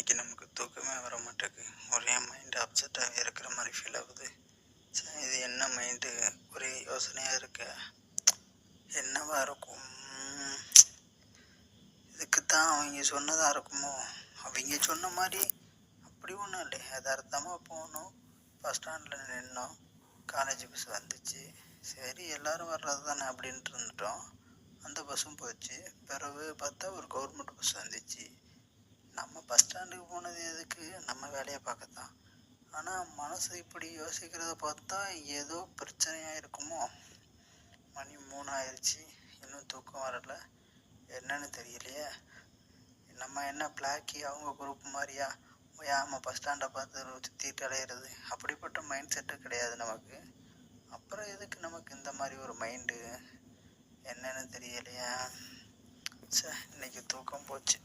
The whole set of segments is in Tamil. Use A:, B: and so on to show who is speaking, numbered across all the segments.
A: இன்னைக்கு நமக்கு தூக்கமே வர மாட்டேங்குது. ஒரே மைண்ட் அப்செட்டாகவே இருக்கிற மாதிரி ஃபீல் ஆகுது. சரி, இது என்ன மைண்டு? ஒரே யோசனையாக இருக்க. என்னவா இருக்கும்? இதுக்கு தான் அவங்க சொன்னதாக இருக்குமோ? அவங்க சொன்ன மாதிரி அப்படி ஒன்றும் இல்லை. யதார்த்தமாக போனோம், பஸ் ஸ்டாண்டில் நின்னோம், காலேஜ் பஸ் வந்துச்சு. சரி, எல்லோரும் வர்றது தானே அப்படின்ட்டு இருந்துட்டோம். அந்த பஸ்ஸும் போச்சு. பிறகு பார்த்தா ஒரு கவர்மெண்ட் பஸ் வந்துச்சு. நம்ம பஸ் ஸ்டாண்டுக்கு போனது எதுக்கு? நம்ம வேலையை பார்க்கத்தான். ஆனால் மனசு இப்படி யோசிக்கிறத பார்த்தா ஏதோ பிரச்சனையாக இருக்குமோ? மணி 3 ஆயிடுச்சு, இன்னும் தூக்கம் வரலை. என்னன்னு தெரியலையே. நம்ம என்ன பிளாக்கி அவங்க குரூப் மாதிரியா ஓயாமல் பஸ் ஸ்டாண்டை பார்த்து சுற்றிட்டு அலையிறது? அப்படிப்பட்ட மைண்ட் செட்டு கிடையாது நமக்கு. அப்புறம் எதுக்கு நமக்கு இந்த மாதிரி ஒரு மைண்டு? என்னன்னு தெரியலையா. சே, இன்னைக்கு தூக்கம் போச்சு.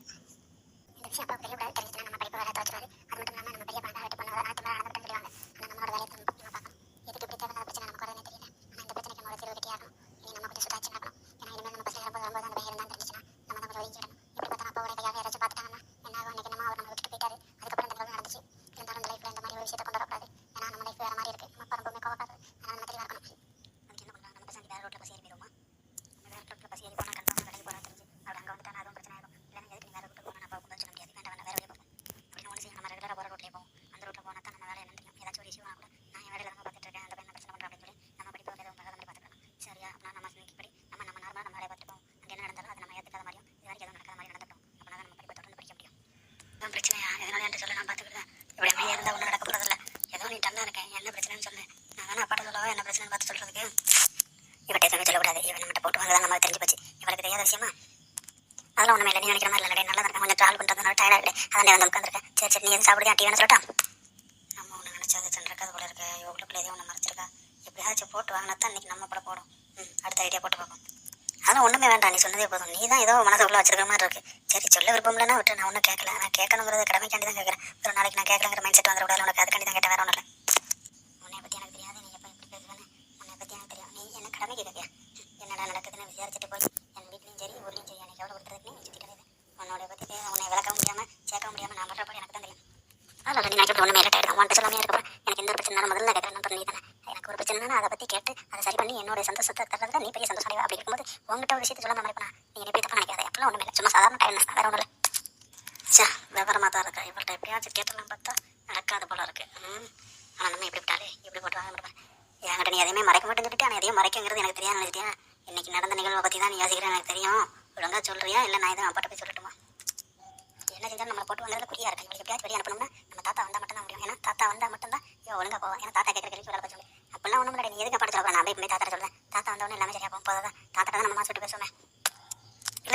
B: இந்த விஷயம் அப்பா தெரியக்கூடாது. தெரிஞ்சுச்சுன்னா நம்ம படிப்பு வேலை தோச்சுவாரு. அது மட்டும் இல்லாமல் நம்ம பெரிய பணம் ஆகிட்டு போனது நாட்டு மேலே நடந்துட்டு சொல்லுவாங்க. ஆனால் நம்மளோட வேலையை நம்ம முக்கியமாக பார்க்கணும். எதுக்கு இப்படி தேவையான பிரச்சனை நமக்கு வரதுன்னு தெரியல. ஆனால் இந்த பிரச்சனைக்கு நம்மளோட தீர்வு கட்டியாகணும். இனி நம்ம கொஞ்சம் சுதாச்சு நடக்கணும். ஏன்னா இனிமேல் நம்ம பசங்க வரும்போது அந்த பையன் இருந்தால் தெரிஞ்சுச்சுன்னா நம்ம தான் கொஞ்சம் ஒதுங்கிடணும். இப்படி பார்த்தா அப்பாவோட கையாக யாராச்சும் பார்த்துட்டாங்கன்னா என்ன ஆகும்? அன்னைக்கு நம்ம அவர் நம்ம விட்டுட்டு போயிட்டாரு. அதுக்கப்புறம் இந்த நிகழ்வு நடந்துச்சு. இருந்தாலும் இந்த லைஃப்ல இந்த மாதிரி ஒரு விஷயத்தை கொண்டு வரக்கூடாது. ஏன்னா நம்ம லைஃப் வேற மாதிரி இருக்கு. நம்ம அப்பா ரொம்பவுமே கோவக்காது. அதனால் நம்ம தெளிவாக இருக்கணும். அதுக்கு என்ன பண்ணலாம்? நம்ம பசங்க வேற ரோட்டில் பஸ் ஏறி போயிடுவோமா? நம்ம வேற ரோட்டில் பஸ் ஏறி போனால் கன்ஃபார்ம் வேலைக்கு போகிறா தெரிஞ்சு அப்படி அங்கே வந்துட்டா அதுவும் பிரச்சனை ஆகும். இல்லைன்னா எதுக்கு நீ வேற ரோட்டுக்கு போனால் அப்பா சொல்ல முடியாது. வேண்டாம், வேற வழியை பார்ப்போம் அப்படின்னு ஒன்று செய்யும். நம்ம ரெகுலராக போகிற ரோட்லேயே போவோம். அந்த ரோட்டில் போனால் தான் நம்ம வேலை என்னன்னு தெரியும். ஏதாச்சும் ஒரு இஷ்யூ கூட நான் என் வேலையில் நம்ம பார்த்துட்டு இருக்கேன், அந்த பையன் பிரச்சனை பண்ணுறேன் அப்படின்னு சொல்லி நம்ம படிப்பு வேலை பார்க்காத மாதிரி பார்த்துக்கலாம். சரியா? அப்படின்னா நம்ம படி நம்ம நார்மலாக நம்ம வேலையை பார்த்துட்டு போவோம். அங்கே என்ன நடந்தாலும் அதை நம்ம ஏற்றுக்காத மாதிரியும் இது வரைக்கும் எதுவும் நடக்காத மாதிரி நடந்துட்டோம். அப்படின்னா தான் நம்ம படிப்பை தொடர்ந்து படிக்க முடியும். இதுவும் பிரச்சனையா? எதனால என்று சொல்ல நான் பார்த்துக்கிட்டேன். இப்படி அமைதியாக இருந்தால் ஒன்றும் நடக்க போகிறதில்ல. ஏதோ நீ டல்லாக இருக்கேன், என்ன பிரச்சனைன்னு சொல்லு. நான் வேணா அப்பாட்ட சொல்லவா என்ன பிரச்சனை பார்த்து சொல்கிறதுக்கு? இவட்ட எதுவுமே சொல்லக்கூடாது. இவன் நம்மகிட்ட போட்டு வாங்க தான் நம்ம தெரிஞ்சு போச்சு. இவளுக்கு தெரியாத விஷயமா? அதெல்லாம் ஒன்றுமே இல்லை. நீ நினைக்கிற மாதிரி இல்லை. நல்லா இருக்கேன், கொஞ்சம் ட்ராவல் பண்ணுறதுனால டயர்டாக இல்லை. அதான் வந்து உட்காந்துருக்கேன். சரி, நீ எதுவும் சாப்பிடுறியா? டீ வேணும் சொல்லட்டா? நம்ம ஒன்று நினச்சது சென்றிருக்காது போல இருக்கு. இவங்களுக்குள்ள எதையும் ஒன்று மறைச்சிருக்கா. எப்படியாச்சும் போட்டு வாங்கினா தான் இன்றைக்கி நம்ம கூட போடும். அடுத்த ஐடியா போட்டு பார்ப்போம். அதெல்லாம் ஒன்றுமே வேண்டாம், நீ சொன்னதே போதும். நீ தான் ஏதோ மனசு உள்ள வச்சிருக்கிற மாதிரி இருக்கு. சரி, சொல்ல விருப்பம் இல்லைன்னா விட்டு. நான் ஒன்றும் கேட்கல. நான் கேட்கணுங்கிறது கடமைக்காண்டி தான் கேட்குறேன். ஒரு நாளைக்கு நான் கேட்கலங்கிற மைண்ட் செட் வந்துவிடாது உனக்கு. அதுக்காண்டி தான் கேட்டேன், வேற ஒன்றும் இல்லை. உன்னை பற்றி எனக்கு தெரியாது. நீ எப்போ இப்படி பேசுவேன்னு உன்னை பற்றி எனக்கு தெரியும். நீ என்ன கடமைக்கு கேட்கியா? என்னடா நடக்குதுன்னு விசாரிச்சுட்டு போய் என் வீட்லையும் சரி ஊர்லையும் சரி எனக்கு எவ்வளோ விட்டுறதுக்கு நீ சுற்றிட்டு உன்னோட பற்றி உன்னை விளக்க முடியாமல் சேர்க்க முடியாமல் நான் பண்ணுறப்ப எனக்கு தான் தெரியும். அதனால் நீ நினைக்கிறது ஒன்றுமே லேட் ஆகிடும். உன்ட்ட சொல்லாமே இருக்கப்போ எனக்கு எந்த ஒரு பிரச்சனை முதல்ல கேட்குறேன். நீ தானே எனக்கு ஒரு பிரச்சனைனா அதை பற்றி கேட்டு அதை சரி பண்ணி என்னோட சந்தோஷத்தை தரதுல நீ பெரிய சந்தோஷம் அடைவா. அப்படி இருக்கும்போது உங்ககிட்ட ஒரு விஷயத்தை சொல்லாமல் இருப்பா. நீ என்ன போய் தப்பாக நினைக்காத. அப்பெல்லாம் ஒன்றுமே இல்லை. சும்மா சாதாரண டைம்னஸ் தான், வேற ஒன்றும் இல்லை. சே, விவரமாக தான் இருக்கா. இவள்கிட்ட எப்படியாச்சும் கேட்டலாம் பார்த்தா நடக்காது போல இருக்கு. ஆனால் நம்ம எப்படி விட்டாலே இப்படி போட்டு வாங்க முடியும். என்கிட்ட நீ எதையுமே மறைக்க மாட்டேன்னு சொல்லிட்டு ஆனால் எதையும் மறைக்கங்கிறது எனக்கு தெரியாது. நினைச்சிட்டியா? இன்னைக்கு நடந்த நிகழ்வை பற்றி தான் நீ யோசிக்கிறேன் எனக்கு தெரியும். ஒழுங்காக சொல்கிறியா இல்லை நான் எதுவும் அப்பாட்ட போய் சொல்லட்டுமா? என்ன செஞ்சாலும் நம்மளை போட்டு வந்ததில் குறியா இருக்கு. இவளுக்கு எப்படியாச்சும் வெளியே அனுப்பணும்னா நம்ம தாத்தா வந்தால் மட்டும் தான் முடியும். ஏன்னா தாத்தா வந்தால் மட்டும்தான் இவன் ஒழுங்காக போவான். ஏன்னா தாத்தா கேட்குற கேள்வி வேலை பார்த்து சொல்லி அப்பெல்லாம் ஒன்றும் இல்லை. நீ எதுக்கு அப்படி சொல்ல? நான் போய் தாத்தா சொல்லுவேன். தாத்தா வந்தவொடனே எல்லாமே சரியாக போகும். போதாதான் தாத்தா தான் நம்ம மாசு விட்டு பேசுவேன்.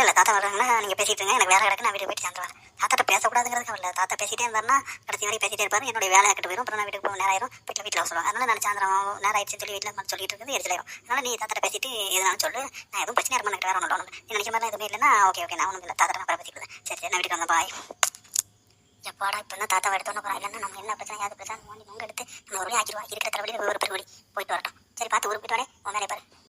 B: இல்லை தாத்தா வர்றாங்கன்னா நீங்கள் பேசிட்டு இருங்க, எனக்கு வேலை கிடக்கு, நான் வீட்டுக்கு போயிட்டு சேர்ந்துருவேன். தாத்தாட்ட பேசக்கூடாதுங்கிறது இல்லை. தாத்தா பேசிட்டே இருந்தாருன்னா கடைசி வரைக்கும் பேசிட்டே இருப்பாரு. என்னுடைய வேலை கிட்ட போயிடும். அப்புறம் நான் வீட்டுக்கு போக நேரம் ஆயிரும். வீட்டில் சொல்லுவாங்க. அதனால நான் சாயந்தரம் நேரம் ஆயிடுச்சுன்னு சொல்லி வீட்டில் சொல்லிட்டு இருக்குது எரிச்சலாயிரும். அதனால நீ தாத்தாட்ட பேசிட்டு எதுனாலும் சொல்லு. நான் எதுவும் பிரச்சனை இருக்கும் எனக்கு வேற ஒன்றும் நீ நினைக்க மாதிரி எதுவுமே இல்லைன்னா ஓகே நான் ஒன்றும் இல்லை. தாத்தா நான் பேசிக்கிறேன். சரி, நான் வீட்டுக்கு வந்தேன். பாய். எப்பாடா இப்போ என்ன தாத்தா எடுத்தோன்னு போகிறோம். இல்லைன்னா நம்ம என்ன பிரச்சனை யாவது பிரச்சனை எடுத்து நம்ம ஒரு வழி ஆக்கிடுவா. இருக்கிற தரவழி ஒரு பெருவழி போயிட்டு வரட்டும். சரி, பார்த்து ஊருக்கு போயிட்டு வரேன். உன் வேலையை பாரு.